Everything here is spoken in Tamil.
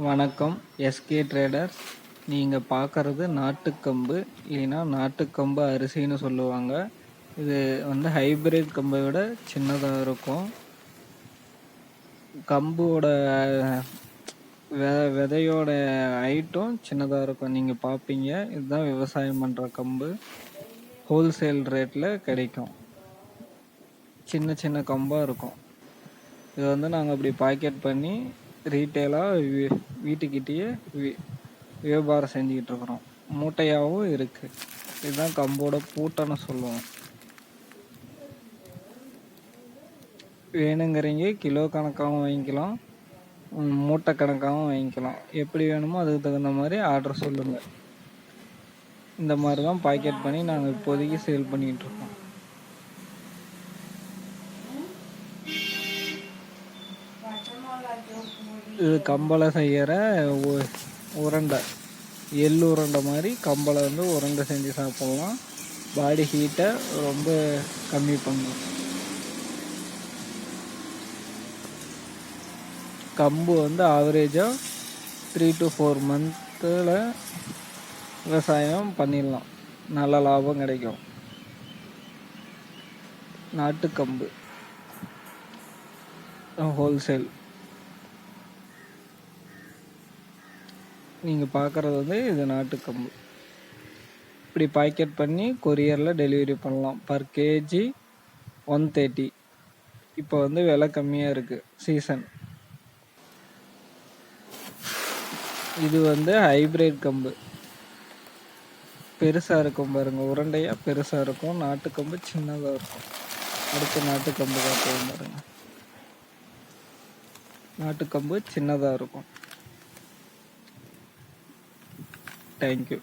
வணக்கம். SK traders. நீங்கள் பார்க்குறது நாட்டுக்கம்பு, இல்லைன்னா நாட்டுக்கம்பு அரிசின்னு சொல்லுவாங்க. இது வந்து ஹைபிரிட் கம்பை விட சின்னதாக இருக்கும். கம்போட விதையோட ஹைட்டும் சின்னதாக இருக்கும். நீங்கள் பார்ப்பீங்க. இதுதான் விவசாயம் பண்ணுற கம்பு. ஹோல்சேல் ரேட்டில் கிடைக்கும். சின்ன சின்ன கம்பாக இருக்கும். இது வந்து நாங்கள் அப்படி பாக்கெட் பண்ணி ரீட்டெயிலாக வீட்டுக்கிட்டேயே வியாபாரம் செஞ்சுக்கிட்டு இருக்கிறோம். மூட்டையாகவும் இருக்குது. இதுதான் கம்போட பூட்டைன்னு சொல்லுவோம். வேணுங்கிறீங்க கிலோ கணக்காகவும் வாங்கிக்கலாம், மூட்டை கணக்காகவும் வாங்கிக்கலாம். எப்படி வேணுமோ அதுக்கு தகுந்த மாதிரி ஆர்டர் சொல்லுங்கள். இந்த மாதிரி தான் பாக்கெட் பண்ணி நாங்கள் இப்போதைக்கு சேல் பண்ணிக்கிட்டு இருக்கோம். இது கம்பளை செய்கிற உருண்டை, எள்ளு உருண்டை மாதிரி கம்பளை வந்து உருண்டை செஞ்சு சாப்பிட்லாம். பாடி ஹீட்டை ரொம்ப கம்மி பண்ணும். கம்பு வந்து ஆவரேஜாக 3 to 4 மந்த்தில் விவசாயம் பண்ணிடலாம். நல்ல லாபம் கிடைக்கும். நாட்டுக்கம்பு ஹோல்சேல். நீங்கள் பார்க்குறது வந்து இது நாட்டுக்கம்பு. இப்படி பாக்கெட் பண்ணி கொரியரில் டெலிவரி பண்ணலாம். Per KG 130. இப்போ வந்து விலை கம்மியாக இருக்குது, சீசன். இது வந்து ஹைப்ரிட் கம்பு. பெருசாக இருக்கும் பாருங்கள், உருண்டையாக பெருசாக இருக்கும். நாட்டுக்கம்பு சின்னதாக இருக்கும். அடுத்து நாட்டுக்கம்பு காட்டுவோம் பாருங்கள். நாட்டுக்கம்பு சின்னதாக இருக்கும். தேங்க்யூ.